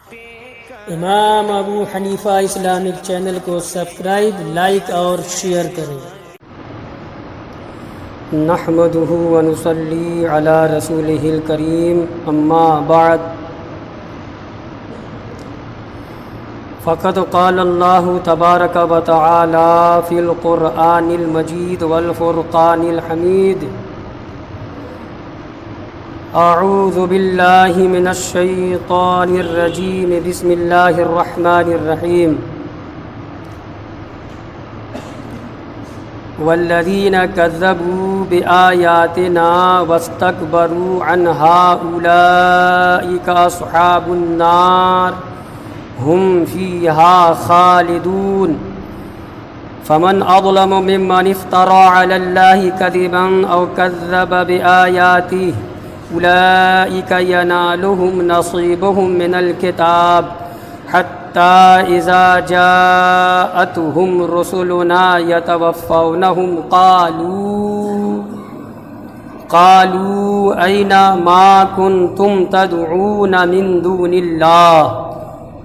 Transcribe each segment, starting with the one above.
امام ابو حنیفہ Islamic channel کو subscribe, like اور شیئر کریں۔ نحمدہ ونصلی علی رسولہ الکریم، اما بعد فقد قال اللہ تبارک و تعالی فی القرآن المجید والفرقان الحمید۔ اعوذ باللہ من الشیطان الرجیم، بسم اللہ الرحمن الرحیم۔ والذین کذبوا بآیاتنا واستکبروا عنہا اولئک اصحاب النار ہم فیہا خالدون۔ فمن اظلم ممن افترى على اللہ کذبا او کذب بآیاتہ اولئک ینالهم نصیبهم من الکتاب حتی اذا جاءتهم رسلنا یتوفونهم قالوا این ما کنتم تدعون من دون اللہ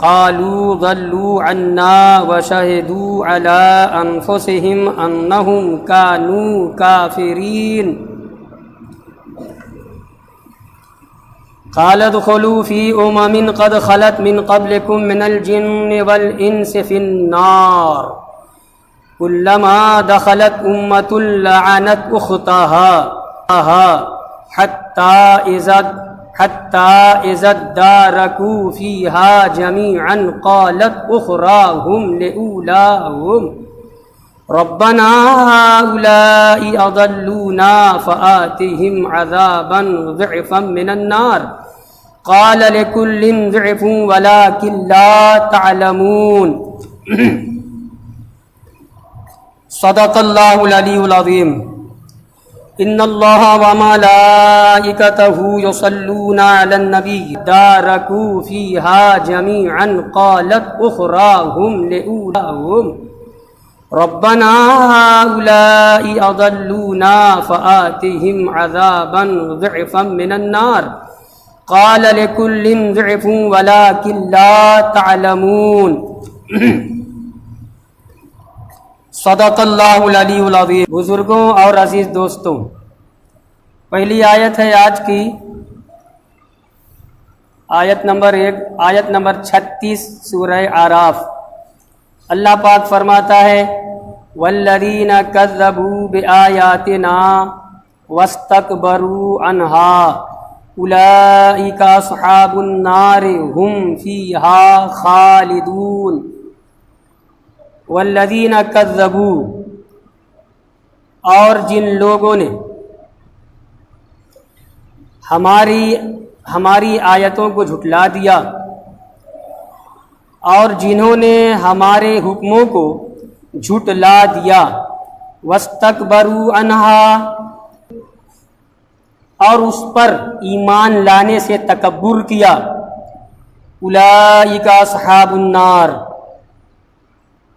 قالوا ضلوا عنا وشهدوا على انفسهم انهم كانوا كافرين۔ قال ادخلوا في قد خلت من قبلكم من الجن والإنس في النار كلما دخلت لعنت أختها حتى إذا اداركوا فيها جميعا قالت أخراهم لأولاهم ربنا هؤلاء أضلونا فآتهم عذابا ضعفا من النار قال لكل ضعف ولكن لا تعلمون۔ صدق اللہ العلی العظیم۔ ان اللہ وملائکتہ یصلون علی النبی دارکوا فیہا جمیعا قالت اخراهم لأولاهم ربنا هؤلاء أضلونا فآتهم عذابا ضعفا من النار قال لكل ضعف ولكن لا تعلمون۔ صدق اللہ العلی العظیم۔ بزرگوں اور عزیز دوستوں، پہلی آیت ہے آج کی، آیت نمبر 36 سورہ اعراف۔ اللہ پاک فرماتا ہے والذین کذبوا بآیاتنا واستکبروا عنہا اولئک اصحاب النار ہم فیہا خالدون۔ والذین کذبوا، اور جن لوگوں نے ہماری آیتوں کو جھٹلا دیا اور جنہوں نے ہمارے حکموں کو جھٹلا دیا، واستکبروا عنہا، اور اس پر ایمان لانے سے تکبر کیا، اولئک اصحاب النار،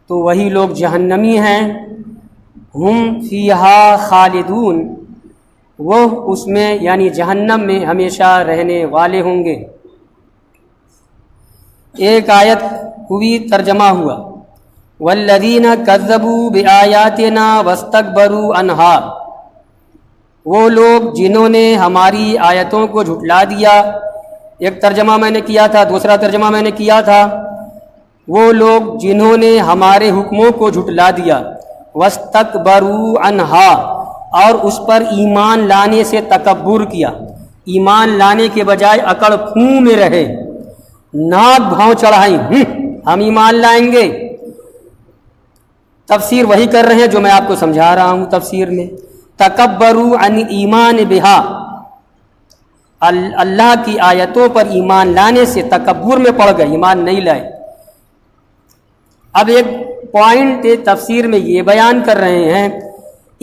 تو وہی لوگ جہنمی ہیں، ہم فیہا خالدون، وہ اس میں یعنی جہنم میں ہمیشہ رہنے والے ہوں گے۔ ایک آیت ہوئی، ترجمہ ہوا والذین کذبوا بآیاتنا واستکبروا عنہا، وہ لوگ جنہوں نے ہماری آیتوں کو جھٹلا دیا۔ ایک ترجمہ میں نے کیا تھا، دوسرا ترجمہ میں نے کیا تھا وہ لوگ جنہوں نے ہمارے حکموں کو جھٹلا دیا، واستکبروا عنہا، اور اس پر ایمان لانے سے تکبر کیا، ایمان لانے کے بجائے اکڑ پھوں میں رہے، ناک بھاؤں چڑھائیں، ہم ایمان لائیں گے۔ تفسیر وہی کر رہے ہیں جو میں آپ کو سمجھا رہا ہوں تفسیر میں، تکبروا عن ایمان بہا، اللہ کی آیتوں پر ایمان لانے سے تکبر میں پڑ گئے، ایمان نہیں لائے۔ اب ایک پوائنٹ تفسیر میں یہ بیان کر رہے ہیں،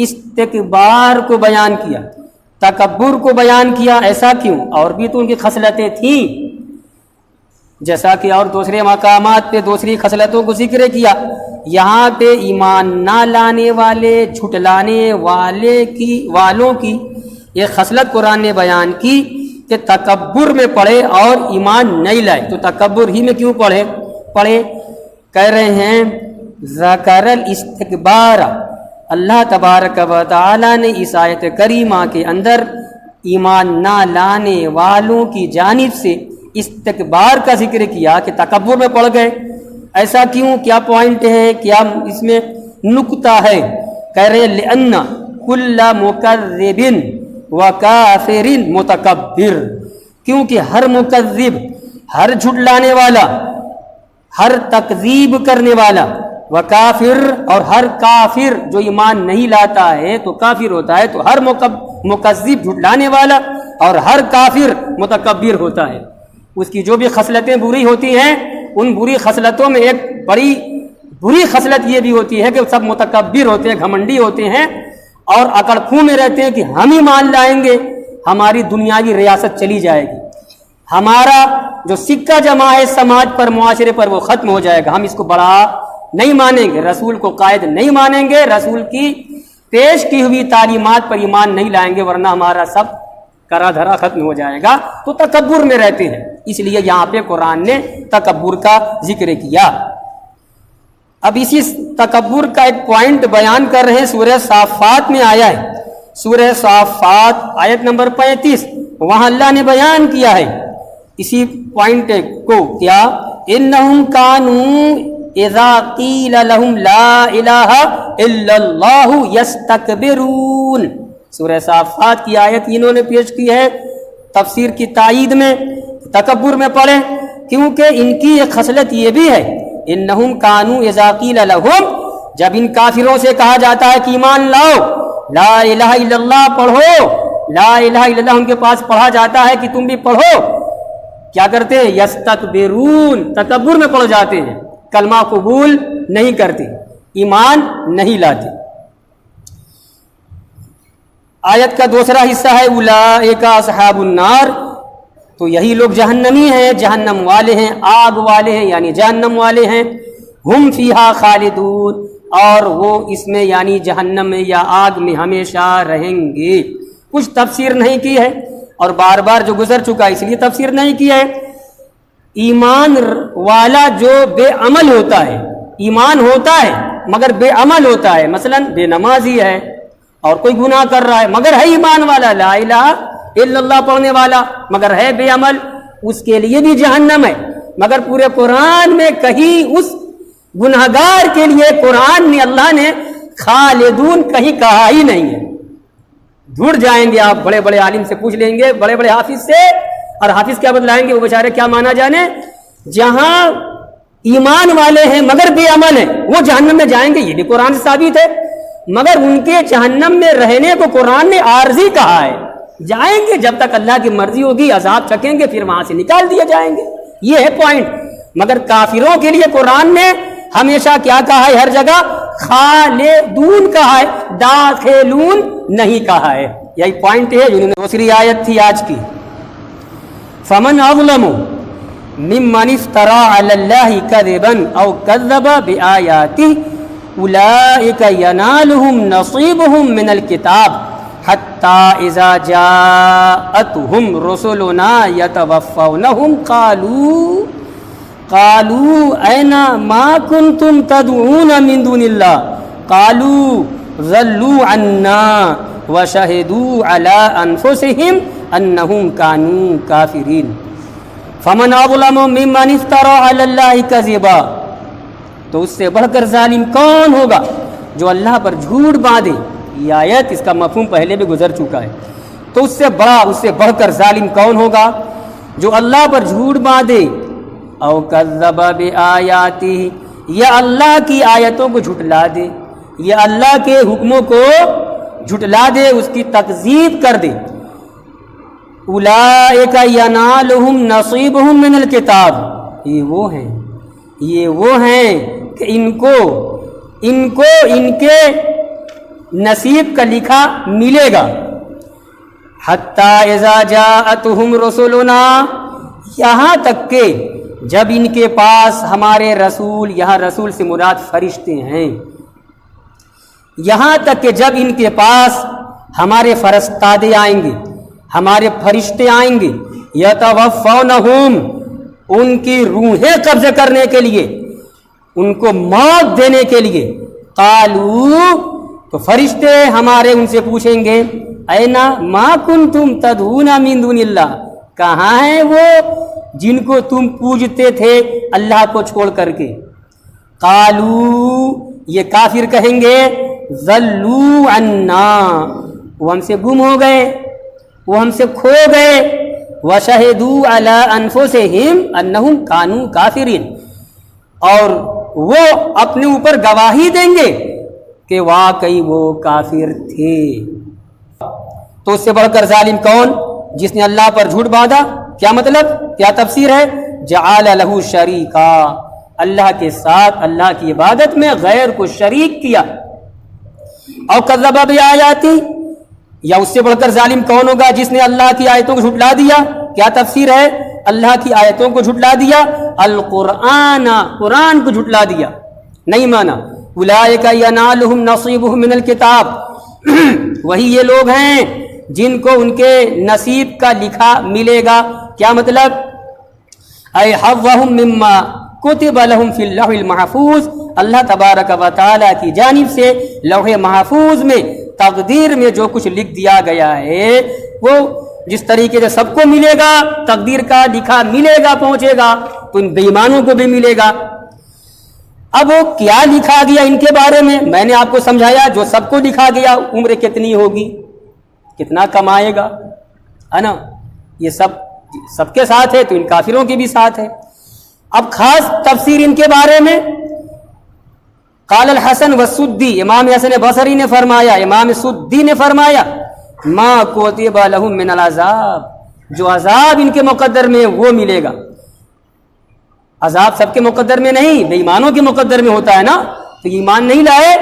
استکبار کو بیان کیا، تکبر کو بیان کیا، ایسا کیوں؟ اور بھی تو ان کی خصلتیں تھیں، جیسا کہ اور دوسرے مقامات پہ دوسری خصلتوں کو ذکر کیا، یہاں پہ ایمان نہ لانے والے، جھٹلانے والوں کی یہ خصلت قرآن نے بیان کی کہ تکبر میں پڑھے اور ایمان نہیں لائے تو تکبر ہی میں کیوں پڑھے؟ کہہ رہے ہیں ذکر الاستکبار، اللہ تبارک و تعالی نے اس آیت کریمہ کے اندر ایمان نہ لانے والوں کی جانب سے استکبار کا ذکر کیا کہ تکبر میں پڑ گئے۔ ایسا کیوں؟ کیا پوائنٹ ہے، کیا اس میں نکتہ ہے؟ کہہ رہے لأن کل مکذب وکافر متکبر، کیونکہ ہر مکذب، ہر جھٹلانے والا، ہر تکذیب کرنے والا، وکافر اور ہر کافر جو ایمان نہیں لاتا ہے تو کافر ہوتا ہے، تو ہر مکذب جھٹلانے والا اور ہر کافر متکبر ہوتا ہے۔ اس کی جو بھی خصلتیں بری ہوتی ہیں ان بری خصلتوں میں ایک بڑی بری خصلت یہ بھی ہوتی ہے کہ سب متکبر ہوتے ہیں، گھمنڈی ہوتے ہیں اور اکڑ خوں میں رہتے ہیں کہ ہم ہی مان لائیں گے، ہماری دنیاوی ریاست چلی جائے گی، ہمارا جو سکہ جمع ہے سماج پر، معاشرے پر، وہ ختم ہو جائے گا، ہم اس کو بڑا نہیں مانیں گے، رسول کو قائد نہیں مانیں گے، رسول کی پیش کی ہوئی تعلیمات پر ایمان نہیں لائیں گے، ورنہ ہمارا سب کرا دھرا ختم ہو جائے گا، تو تکبر میں رہتے ہیں۔ اس لیے یہاں پہ قرآن نے تکبر کا ذکر کیا۔ اب اسی تکبر کا ایک پوائنٹ بیان کر رہے ہیں، سورہ صافات میں آیا ہے، سورہ صافات آیت نمبر 35، وہاں اللہ نے بیان کیا ہے اسی پوائنٹ کو، کیا انہم کانوا اذا قیل لہم لا الہ الا اللہ یستکبرون۔ سورہ صافات کی آیت انہوں نے پیش کی ہے تفسیر کی تائید میں، تکبر میں پڑھیں، کیونکہ ان کی ایک خصلت یہ بھی ہے، انہم کانوا اذا قیل لہم، جب ان کافروں سے کہا جاتا ہے کہ ایمان لاؤ، لا الہ الا اللہ پڑھو، لا الہ الا اللہ ان کے پاس پڑھا جاتا ہے کہ تم بھی پڑھو، کیا کرتے ہیں؟ یستکبرون، تکبر میں پڑھ جاتے ہیں، کلمہ قبول نہیں کرتے، ایمان نہیں لاتے۔ آیت کا دوسرا حصہ ہے اولئک اصحاب النار، تو یہی لوگ جہنمی ہیں، جہنم والے ہیں، آگ والے ہیں، یعنی جہنم والے ہیں، ہم فیہا خالدون، اور وہ اس میں یعنی جہنم میں یا آگ میں ہمیشہ رہیں گے۔ کچھ تفسیر نہیں کی ہے اور بار بار جو گزر چکا اس لیے تفسیر نہیں کی ہے۔ ایمان والا جو بے عمل ہوتا ہے، ایمان ہوتا ہے مگر بے عمل ہوتا ہے، مثلا بے نمازی ہے اور کوئی گناہ کر رہا ہے مگر ہے ایمان والا، لا الہ الا اللہ پڑھنے والا مگر ہے بے عمل، اس کے لیے بھی جہنم ہے۔ مگر پورے قرآن میں کہیں اس گناہگار کے لیے قرآن نے، اللہ نے خالدون کہیں کہا ہی نہیں ہے۔ جھڑ جائیں گے آپ، بڑے بڑے عالم سے پوچھ لیں گے، بڑے بڑے حافظ سے، اور حافظ کیا بتلائیں گے، وہ بیچارے کیا مانا جانے، جہاں ایمان والے ہیں مگر بے عمل ہیں وہ جہنم میں جائیں گے، یہ بھی قرآن سے ثابت ہے، مگر ان کے جہنم میں رہنے کو قرآن نے عارضی کہا ہے، جائیں گے جب تک اللہ کی مرضی ہوگی، عذاب چکیں گے، پھر وہاں سے نکال دیے جائیں گے، یہ ہے پوائنٹ۔ مگر کافروں کے لیے قرآن نے ہمیشہ کیا کہا ہے؟ ہر جگہ خالدون کہا ہے، داخلون نہیں کہا ہے۔ یہی پوائنٹ ہے۔ دوسری آیت تھی آج کی، فمن اظلم ممن افترى على الله كذبا او كذب بآياته اولئك ينالهم نصيبهم من الكتاب حتى اذا جاءتهم رسلنا يتوفونهم قالوا اين ما كنتم تدعون من دون الله قالوا ضلوا عنا وشهدوا على انفسهم انهم كانوا كافرين فمن اظلم ممن افترى على الله كذبا، تو اس سے بڑھ کر ظالم کون ہوگا جو اللہ پر جھوٹ باندھے۔ یہ آیت اس کا مفہوم پہلے بھی گزر چکا ہے، تو اس سے بڑھ کر ظالم کون ہوگا جو اللہ پر جھوٹ باندھے، او کذب بآیاتہ، یا اللہ کی آیتوں کو جھٹلا دے، یا اللہ کے حکموں کو جھٹلا دے، اس کی تکذیب کر دے۔ اولئک ینالہم نصیبہم من الکتاب، یہ وہ ہیں کہ ان کو ان کے نصیب کا لکھا ملے گا۔ حتی اذا جاءتہم رسلنا، یہاں تک کہ جب ان کے پاس ہمارے رسول، یہاں رسول سے مراد فرشتے ہیں، یہاں تک کہ جب ان کے پاس ہمارے فرستادے آئیں گے، ہمارے فرشتے آئیں گے یتوفونہم ان کی روحیں قبض کرنے کے لیے، ان کو موت دینے کے لیے. قالو تو فرشتے ہمارے ان سے پوچھیں گے اینا ما کنتم تدعون من دون اللہ، کہاں ہیں وہ جن کو تم پوجتے تھے اللہ کو چھوڑ کر کے. قالو یہ کافر کہیں گے ضلوا عنا، وہ ہم سے گم ہو گئے، وہ ہم سے کھو گئے. وشہدوا علی انفسہم انہم کانوا کافرین، اور وہ اپنے اوپر گواہی دیں گے کہ واقعی وہ کافر تھے. تو اس سے بڑھ کر ظالم کون؟ جس نے اللہ پر جھوٹ باندھا. کیا مطلب، کیا تفسیر ہے؟ جعل لہ شریکا، اللہ کے ساتھ اللہ کی عبادت میں غیر کو شریک کیا. اور کذب بآیاتی، یا اس سے بڑھ کر ظالم کون ہوگا جس نے اللہ کی آیتوں کو جھٹلا دیا. کیا تفسیر ہے؟ اللہ کی آیتوں کو جھٹلا دیا، القرآن، قرآن کو جھٹلا دیا، نہیں مانا. اولئک ینالہم نصیبہم من الکتاب، وہی یہ لوگ ہیں جن کو ان کے نصیب کا لکھا ملے گا. کیا مطلب؟ اے حظہم مما کتب لہم فی اللوح المحفوظ، اللہ تبارک و تعالی کی جانب سے لوح محفوظ میں تقدیر میں جو کچھ لکھ دیا گیا ہے وہ جس طریقے سے سب کو ملے گا، تقدیر کا لکھا ملے گا، پہنچے گا، تو ان بے ایمانوں کو بھی ملے گا. اب وہ کیا لکھا گیا ان کے بارے میں نے آپ کو سمجھایا. جو سب کو لکھا گیا عمر کتنی ہوگی، کتنا کمائے گا، ہے نا، یہ سب کے ساتھ ہے، تو ان کافروں کی بھی ساتھ ہے. اب خاص تفسیر ان کے بارے میں قال الحسن والسدی، امام حسن بصری نے فرمایا، امام سدی نے فرمایا ما کتب لہم من العذاب، جو عذاب ان کے مقدر میں وہ ملے گا. عذاب سب کے مقدر میں نہیں، بے ایمانوں کے مقدر میں ہوتا ہے نا، تو ایمان نہیں لائے،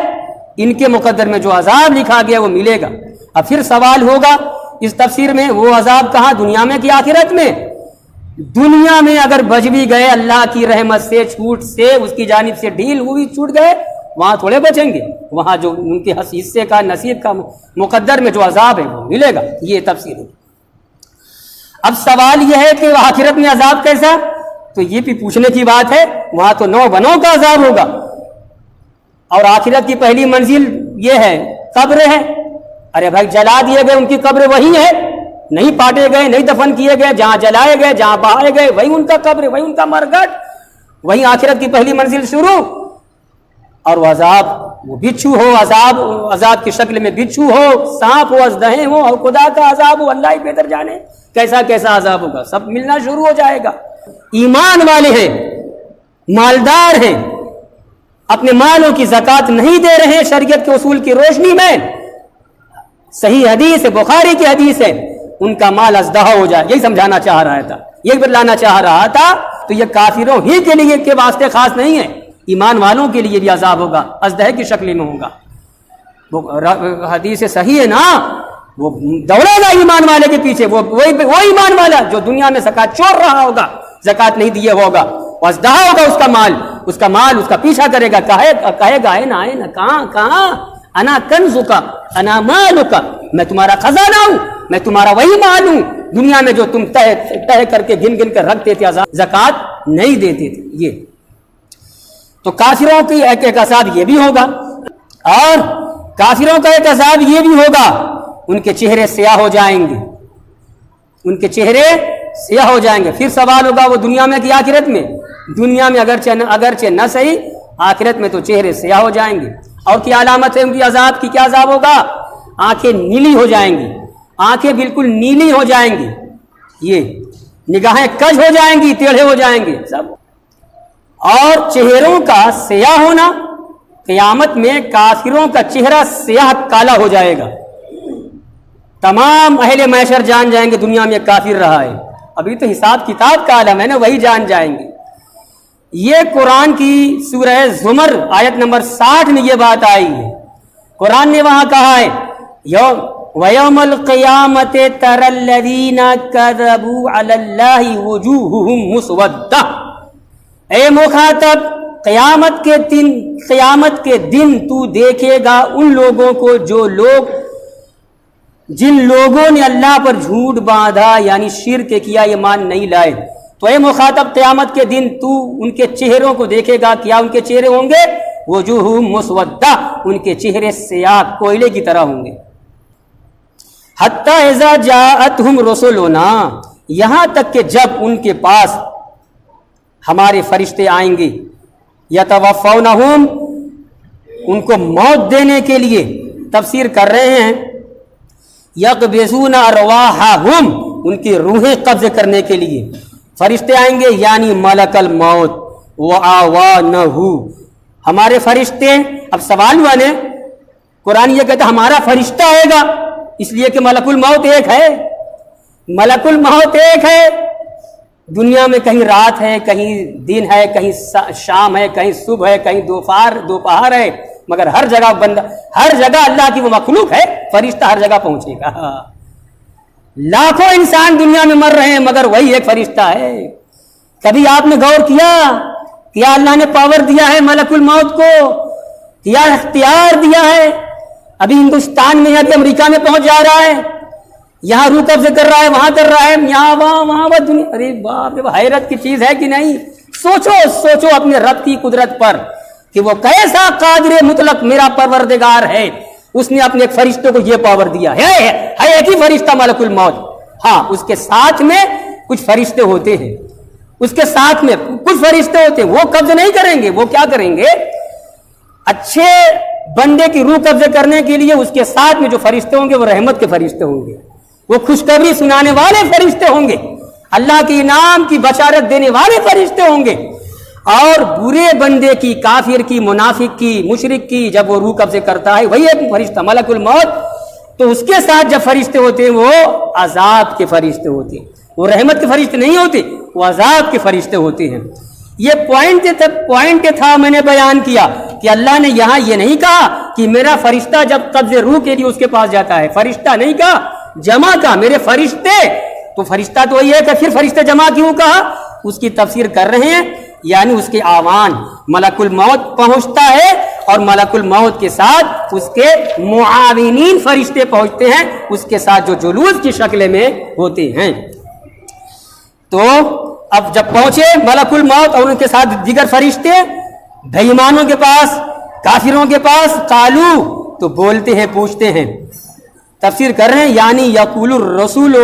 ان کے مقدر میں جو عذاب لکھا گیا وہ ملے گا. اب پھر سوال ہوگا اس تفسیر میں، وہ عذاب کہاں، دنیا میں کہ آخرت میں؟ دنیا میں اگر بچ بھی گئے اللہ کی رحمت سے، چھوٹ سے، اس کی جانب سے ڈھیل ہوئی، چھوٹ گئے، وہاں تھوڑے بچیں گے، وہاں جو ان کے حصے کا، نصیب کا، مقدر میں جو عذاب ہے وہ ملے گا. یہ تفسیر ہے. اب سوال یہ ہے کہ آخرت میں عذاب کیسا؟ تو یہ بھی پوچھنے کی بات ہے. وہاں تو نو بنوں کا عذاب ہوگا، اور آخرت کی پہلی منزل یہ ہے قبر ہے. ارے بھائی جلا دیے گئے ان کی قبر وہی ہے، نہیں پاٹے گئے، نہیں دفن کیے گئے، جہاں جلائے گئے، جہاں بہائے گئے وہی ان کا قبر، وہی ان کا مرگٹ، وہی آخرت کی پہلی منزل شروع. اور وہ عذاب، وہ بچھو ہو، عذاب کی شکل میں بچھو ہو، سانپ ہو، اژدہیں ہو، اور خدا کا عذاب ہو، اللہ ہی بہتر جانے کیسا کیسا عذاب ہوگا، سب ملنا شروع ہو جائے گا. ایمان والے ہیں، مالدار ہیں، اپنے مالوں کی زکوٰۃ نہیں دے رہے ہیں شریعت کے اصول کی روشنی میں، صحیح حدیث ہے، بخاری کی حدیث ہے، ان کا مال ازدہا ہو جائے. یہی سمجھانا چاہ رہا تھا، یہ بتلانا چاہ رہا تھا. تو یہ کافروں ہی کے لیے کے واسطے خاص نہیں ہے، ایمان والوں کے لیے بھی عذاب ہوگا، ازدہے کی شکل میں ہوگا. وہ حدیث صحیح ہے نا، وہ دوڑے گا ایمان والے کے پیچھے، وہ ایمان والا جو دنیا میں زکوٰۃ چور رہا ہوگا، زکوٰۃ نہیں دیے ہوگا، ازدہا ہوگا اس کا مال اس کا پیچھا کرے گا، کہے گا اے نا کہاں انا کنزک انا مالک، میں تمہارا خزانہ ہوں، میں تمہارا وہی مال ہوں دنیا میں جو تم تہ کر کے گن کر رکھتے تھے، زکوٰۃ نہیں دیتے تھے. یہ تو کافروں کی ایک عذاب یہ بھی ہوگا، اور کافروں کا ایک عذاب یہ بھی ہوگا، ان کے چہرے سیاہ ہو جائیں گے، ان کے چہرے سیاہ ہو جائیں گے. پھر سوال ہوگا وہ دنیا میں کہ آخرت میں؟ دنیا میں اگرچہ نہ صحیح، آخرت میں تو چہرے سیاہ ہو جائیں گے. اور کیا علامت ہے ان کی عذاب کی؟ کیا عذاب ہوگا؟ آنکھیں نیلی ہو جائیں گی، آنکھیں بالکل نیلی ہو جائیں گی، یہ نگاہیں کج ہو جائیں گی، ٹیڑھے ہو جائیں گے سب. اور چہروں کا سیاہ ہونا، قیامت میں کافروں کا چہرہ سیاہ کالا ہو جائے گا. تمام اہل محشر جان جائیں گے دنیا میں کافر رہا ہے، ابھی تو حساب کتاب کا عالم ہے نا، وہی جان جائیں گے. یہ قرآن کی سورہ زمر آیت نمبر 60 میں یہ بات آئی ہے. قرآن نے وہاں کہا ہے وَيَوْمَ الْقِيَامَةِ تَرَى الَّذِينَ كَذَبُوا عَلَى اللَّهِ وُجُوهُهُمْ مُسْوَدَّةٌ، اے مخاطب، قیامت کے دن تو دیکھے گا ان لوگوں کو جو لوگ جن لوگوں نے اللہ پر جھوٹ باندھا یعنی شرک کیا، ایمان نہیں لائے، تو اے مخاطب قیامت کے دن تو ان کے چہروں کو دیکھے گا. کیا ان کے چہرے ہوں گے؟ وجوہ مسودہ، ان کے چہرے سیاہ کوئلے کی طرح ہوں گے. حتی اذا جاءتہم رسلنا، یہاں تک کہ جب ان کے پاس ہمارے فرشتے آئیں گے، یتوفونہم، ان کو موت دینے کے لیے. تفسیر کر رہے ہیں یقبضون ارواحہم، ان کی روحیں قبض کرنے کے لیے فرشتے آئیں گے، یعنی ملک الموت وآوانہ، ہمارے فرشتے. اب سوال ہوا نے، قرآن یہ کہتا ہمارا فرشتہ آئے گا، اس لیے کہ ملک الموت ایک ہے. ملک الموت ایک ہے. دنیا میں کہیں رات ہے، کہیں دن ہے، کہیں شام ہے، کہیں صبح ہے، کہیں دوپہر ہے، مگر ہر جگہ بندہ، ہر جگہ اللہ کی وہ مخلوق ہے، فرشتہ ہر جگہ پہنچے گا. لاکھوں انسان دنیا میں مر رہے ہیں مگر وہی ایک فرشتہ ہے. کبھی آپ نے غور کیا اللہ نے پاور دیا ہے ملک الموت کو، کیا اختیار دیا ہے. ابھی ہندوستان میں، ابھی امریکہ میں پہنچ جا رہا ہے، یہاں روح قبض کر رہا ہے، وہاں کر رہا ہے، یہاں وہاں دنیا. ارے باپ رے، حیرت کی چیز ہے کہ نہیں؟ سوچو اپنے رب کی قدرت پر کہ وہ کیسا قادر مطلق میرا پروردگار ہے. اس نے اپنے ایک فرشتے کو یہ پاور دیا ہے ایک ہی فرشتہ ملک الموت. ہاں، اس کے ساتھ میں کچھ فرشتے ہوتے ہیں، اس کے ساتھ میں کچھ فرشتے ہوتے ہیں، وہ قبض نہیں کریں گے. وہ کیا کریں گے؟ اچھے بندے کی روح قبض کرنے کے لیے اس کے ساتھ میں جو فرشتے ہوں گے وہ رحمت کے فرشتے ہوں گے، وہ خوشخبری سنانے والے فرشتے ہوں گے، اللہ کے انعام کی بشارت دینے والے فرشتے ہوں گے. اور برے بندے کی، کافر کی، منافق کی، مشرک کی جب وہ روح قبض کرتا ہے، وہی ایک فرشتہ ملک الموت، تو اس کے ساتھ جب فرشتے ہوتے ہیں وہ عذاب کے فرشتے ہوتے ہیں، وہ رحمت کے فرشتے نہیں ہوتے، وہ عذاب کے فرشتے ہوتے ہیں. یہ پوائنٹ تھا میں نے بیان کیا کہ اللہ نے یہاں یہ نہیں کہا کہ میرا فرشتہ جب قبض روح کے لیے اس کے پاس جاتا ہے، فرشتہ نہیں کہا، جمع کا میرے فرشتے. تو فرشتہ تو وہی ہے کہ پھر فرشتے جمع کیوں کہا؟ اس کی تفسیر کر رہے ہیں، یعنی اس کے آوان ملک الموت پہنچتا ہے اور ملک الموت کے ساتھ اس کے معاونین فرشتے پہنچتے ہیں، اس کے ساتھ جو جلوس کی شکل میں ہوتے ہیں. تو اب جب پہنچے ملک الموت اور ان کے ساتھ دیگر فرشتے بے ایمانوں کے پاس، کافروں کے پاس، قالو، تو بولتے ہیں، پوچھتے ہیں. تفسیر کر رہے ہیں یعنی یقول الرسول،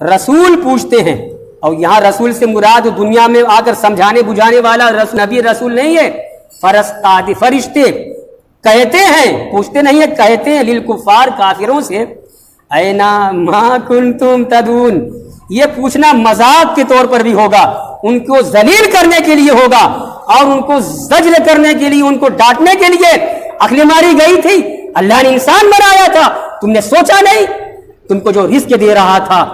رسول پوچھتے ہیں. اور یہاں رسول سے مراد دنیا میں آ کر سمجھانے بجھانے والا نبی رسول نہیں ہے، فرشتے کہتے ہیں، پوچھتے نہیں ہے، کہتے ہیں للکفار، کافروں سے، اینا ما کنتم تدعون. یہ پوچھنا مذاق کے طور پر بھی ہوگا، ان کو ذلیل کرنے کے لیے ہوگا اور ان کو زجر کرنے کے لیے، ان کو ڈانٹنے کے لیے. عقل ماری گئی تھی، اللہ نے انسان بنایا تھا، تم نے سوچا نہیں؟ تم کو جو رزق دے رہا تھا،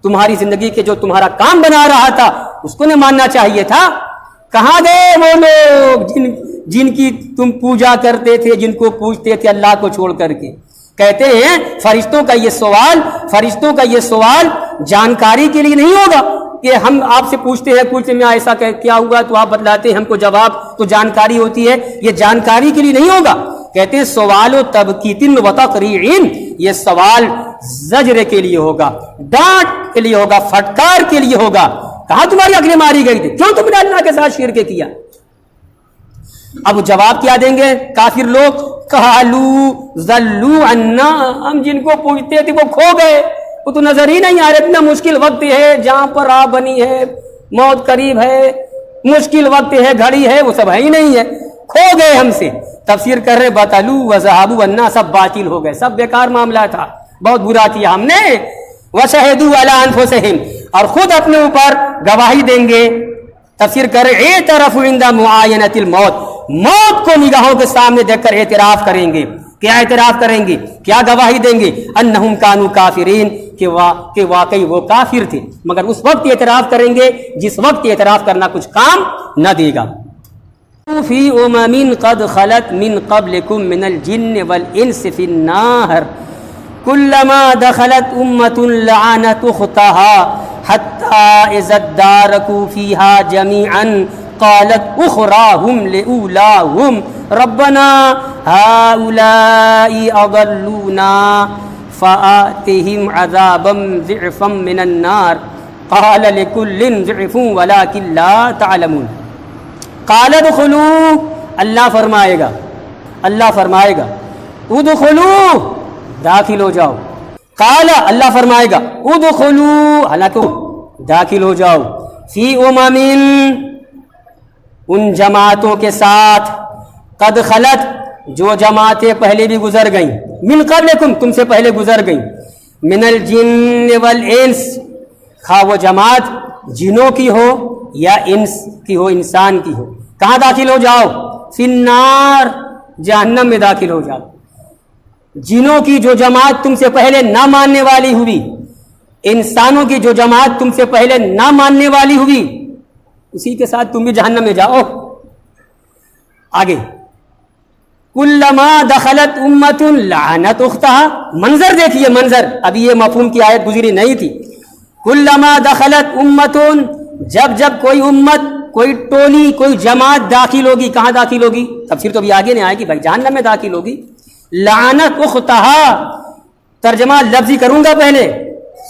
تمہاری زندگی کے جو تمہارا کام بنا رہا تھا، اس کو نہیں ماننا چاہیے تھا. کہاں گئے وہ لوگ جن کی تم پوجا کرتے تھے، جن کو پوجتے تھے اللہ کو چھوڑ کر کے؟ کہتے ہیں فرشتوں کا یہ سوال جانکاری کے لیے نہیں ہوگا کہ ہم آپ سے پوچھتے ہیں ایسا کیا ہوا تو آپ بتلاتے ہیں ہم کو جواب، تو جانکاری ہوتی ہے، یہ جانکاری کے لیے نہیں ہوگا. کہتے ہیں سوال و تبکیت و تقریع، یہ سوال زجر کے لیے ہوگا، ڈانٹ کے لیے ہوگا، پھٹکار کے لیے ہوگا. کہاں تمہاری عقلیں ماری گئی تھی؟ کیوں تم نے اللہ کے ساتھ شرک کیا؟ اب جواب کیا دیں گے کافر لوگ؟ قالوا ضلوا عنا، ہم جن کو پوچھتے تھے وہ کھو گئے، وہ تو نظر ہی نہیں آ رہے. اتنا مشکل وقت ہے جہاں پر راہ بنی ہے، موت قریب ہے، مشکل وقت ہے، گھڑی ہے، وہ سب ہے ہی نہیں ہے، کھو گئے ہم سے. تفسیر کر رہے بطلوا وذهبوا عنا، سب باطل ہو گئے، سب بیکار معاملہ تھا، بہت برا کیا ہم نے. وشهدوا على انفسهم، اور خود اپنے اوپر گواہی دیں گے. تفسیر کر رہے اعترفوا عند معاینۃ الموت، موت کو نگاہوں کے سامنے دیکھ کر اعتراف کریں گے. کیا اعتراف کریں گے؟ کیا گواہی دیں گے؟ انہم کانوا کافرین، کہ واقعی وہ کافر تھے، مگر اس وقت اعتراف کریں گے جس وقت اعتراف کرنا کچھ کام نہ دے گا. فی امم قد خلت من قبلکم من الجن والانس فی النار کلما دخلت امۃ لعنت اختها حتی اذا ادارکوا فیہا جمیعا قالت اخراهم لأولاهم ربنا هؤلاء اضلونا فآتِهِمْ عَذَابًا ضِعْفًا مِّنَ النَّارِ قَالَ لِكُلٍّ ضِعْفٌ وَلَٰكِن لَّا تَعْلَمُونَ۔ قَالَ ادْخُلُوا، اللہ فرمائے گا ادخلوا، داخل ہو جاؤ۔ قال، اللہ فرمائے گا ادخلوا، حالانکہ داخل ہو جاؤ، فی ان جماعتوں کے ساتھ، قد خلت، جو جماعتیں پہلے بھی گزر گئیں، من قبلکم، تم سے پہلے گزر گئیں، من الجن والانس، خواہ وہ جماعت جنوں کی ہو یا انس کی ہو، انسان کی ہو۔ کہاں داخل ہو جاؤ؟ فی النار، جہنم میں داخل ہو جاؤ۔ جنوں کی جو جماعت تم سے پہلے نہ ماننے والی ہوئی، انسانوں کی جو جماعت تم سے پہلے نہ ماننے والی ہوئی، اسی کے ساتھ تم بھی جہنم میں جاؤ۔ آگے، کلما دخلت امت لعنت اختها، منظر دیکھیے، منظر، ابھی یہ مفہوم کی آیت گزری نہیں تھی۔ کلما دخلت امت، جب کوئی امت، کوئی ٹولی، کوئی جماعت داخل ہوگی، کہاں داخل ہوگی؟ تفسیر تو ابھی آگے نہیں آئے گی بھائی، جہنم میں داخل ہوگی۔ لعنت اختها، ترجمہ لفظی کروں گا پہلے،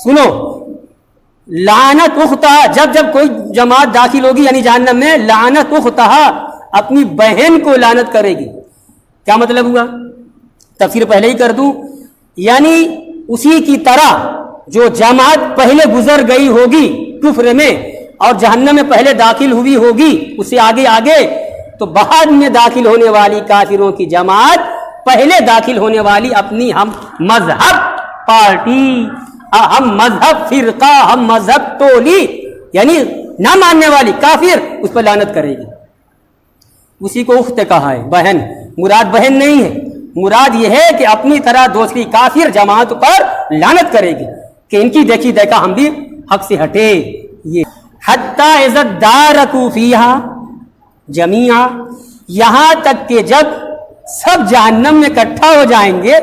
سنو، لعنت اختها، جب کوئی جماعت داخل ہوگی یعنی جہنم میں، لعنت اختها، اپنی بہن کو لعنت کرے گی۔ کیا مطلب ہوا؟ تفسیر پہلے ہی کر دوں، یعنی اسی کی طرح جو جماعت پہلے گزر گئی ہوگی کفر میں اور جہنم میں پہلے داخل ہوئی ہوگی، اس سے آگے تو بعد میں داخل ہونے والی کافروں کی جماعت پہلے داخل ہونے والی اپنی ہم مذہب پارٹی، ہم مذہب فرقہ، ہم مذہب ٹولی، یعنی نہ ماننے والی کافر، اس پر لعنت کرے گی۔ اسی کو اخت کہا ہے، بہن، مراد بہن نہیں ہے، مراد یہ ہے کہ اپنی طرح دوسری کافر جماعت پر لعنت کرے گی کہ ان کی دیکھی دیکھا ہم بھی حق سے ہٹے۔ یہ حتی اذا ادارکوا فیہا جمیعا، یہاں تک کہ جب سب جہنم میں اکٹھا ہو جائیں گے،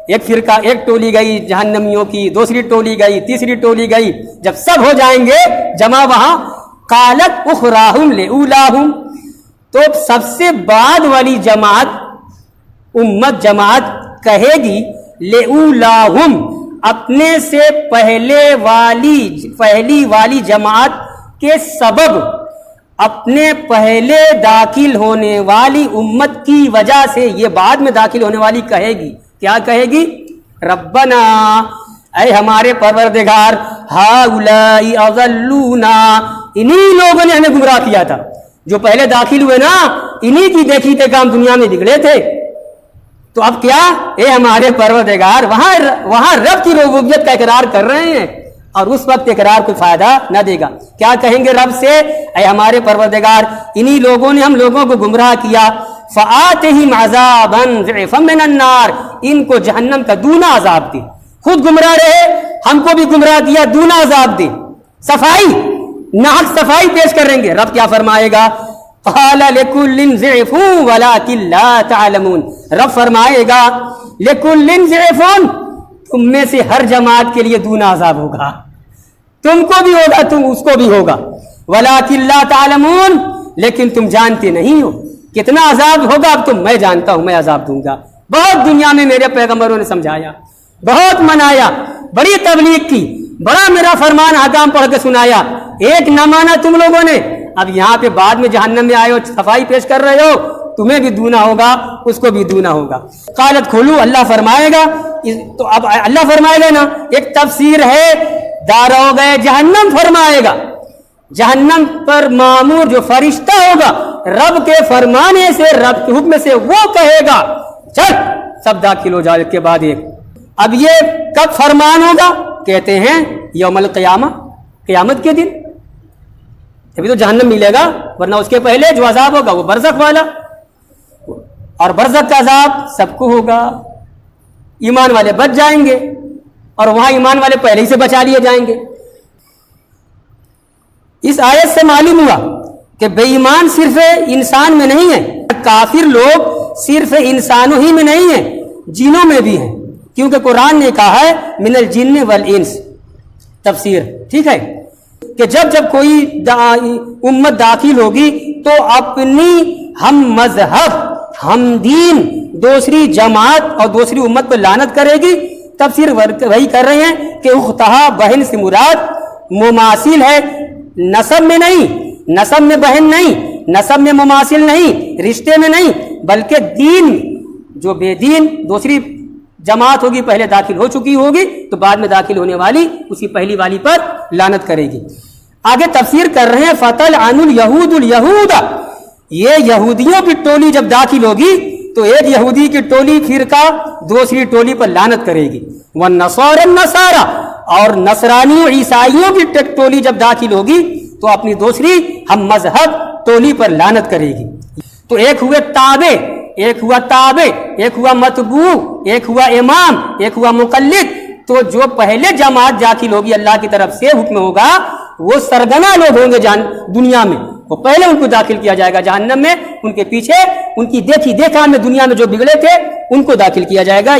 ایک فرقہ، ایک ٹولی گئی جہنمیوں کی، دوسری ٹولی گئی، تیسری ٹولی گئی، جب سب ہو جائیں گے جمع وہاں، قالت اخراہم لأولاہم، تو سب سے بعد والی جماعت، امت، جماعت کہے گی لأولاہم، اپنے سے پہلی والی جماعت کے سبب، اپنے پہلے داخل ہونے والی امت کی وجہ سے یہ بعد میں داخل ہونے والی کہے گی، کیا کہے گی؟ ربنا، اے ہمارے پروردگار، ہؤلاء اضلونا، انہی لوگوں نے ہمیں گمراہ کیا تھا، جو پہلے داخل ہوئے نا، انہی کی دیکھی تھے کام دنیا میں بگڑے تھے، تو اب کیا؟ اے ہمارے پروردگار، وہاں رب کی ربوبیت کا اقرار کر رہے ہیں، اور اس وقت اقرار کوئی فائدہ نہ دے گا۔ کیا کہیں گے رب سے؟ اے ہمارے پروردگار، انہی لوگوں نے ہم لوگوں کو گمراہ کیا، فآتہم عذابا ضعفا من النار، ان کو جہنم کا دونا عذاب دے، خود گمراہ رہے، ہم کو بھی گمراہ کیا، دونا عذاب دے، صفائی، ناحق صفائی پیش کریں گے۔ رب کیا فرمائے گا؟ قال لکل ضعف ولکن لا تعلمون، رب فرمائے گا لکل ضعف، تم میں سے ہر جماعت کے لیے دونا عذاب ہوگا، تم کو بھی ہوگا، تم اس کو بھی ہوگا، ولکن لا تعلمون، لیکن تم جانتے نہیں ہو کتنا عذاب ہوگا، اب تم، میں جانتا ہوں، میں عذاب دوں گا۔ بہت دنیا میں میرے پیغمبروں نے سمجھایا، بہت منایا، بڑی تبلیغ کی، بڑا میرا فرمان احکام پڑھ کے سنایا، ایک نہ مانا تم لوگوں نے، اب یہاں پہ بعد میں جہنم میں آئے ہو، صفائی پیش کر رہے ہو، تمہیں بھی دونا ہوگا، اس کو بھی دونا ہوگا۔ قالت کھولو، اللہ فرمائے گا، تو اب اللہ فرمائے گا نا، ایک تفسیر ہے داروغ جہنم فرمائے گا، جہنم پر مامور جو فرشتہ ہوگا، رب کے فرمانے سے، رب کے حکم سے وہ کہے گا چل سب داخل ہو جائے، کے بعد ایک، اب یہ کب فرمان ہوگا؟ کہتے ہیں یوم القیامہ، قیامت کے دن، ابھی تو جہنم ملے گا، ورنہ اس کے پہلے جو عذاب ہوگا وہ برزخ والا، اور برزخ کا عذاب سب کو ہوگا، ایمان والے بچ جائیں گے، اور وہاں ایمان والے پہلے ہی سے بچا لیے جائیں گے۔ اس آیت سے معلوم ہوا کہ بے ایمان صرف انسان میں نہیں ہے، کافر لوگ صرف انسانوں ہی میں نہیں ہیں، جنوں میں بھی ہیں، کیونکہ قرآن نے کہا ہے من الجن والانس، تفسیر، ٹھیک ہے، کہ جب کوئی امت داخل ہوگی تو اپنی ہم مذہب، ہم دین دوسری جماعت اور دوسری امت پر لعنت کرے گی، تفسیر وہی کر رہے ہیں کہ اختہا بہن سے مراد مماثل ہے، نسب میں نہیں، نسب میں بہن نہیں، نسب میں مماثل نہیں، رشتے میں نہیں، بلکہ دین میں۔ جو بے دین دوسری جماعت ہوگی پہلے داخل ہو چکی ہوگی تو بعد میں داخل ہونے والی اسی پہلی والی پر لعنت کرے گی۔ آگے تفسیر کر رہے ہیں فَتَلْعَنُ الْيَهُودُ الْيَهُودَ، یہ یہودیوں کی ٹولی جب داخل ہوگی تو ایک یہودی کی ٹولی فرقہ دوسری ٹولی پر لعنت کرے گی، وَالنَّصَارَى النَّصَارَى، اور نصرانیوں عیسائیوں کی ٹولی جب داخل ہوگی تو اپنی دوسری ہم مذہب ٹولی پر لعنت کرے گی۔ تو ایک ہوئے تابع، ایک ہوا تابع، ایک ہوا متبوع، ایک ہوا امام، ایک ہوا مقلد۔ تو جو پہلے جماعت داخل ہوگی اللہ کی طرف سے حکم ہوگا وہ سرگنا لوگ ہوں گے دنیا میں، وہ پہلے ان کو داخل کیا جائے گا جہنم میں، ان کے پیچھے ان کی دیکھی دیکھا میں دنیا میں جو بگڑے تھے ان کو داخل کیا جائے گا۔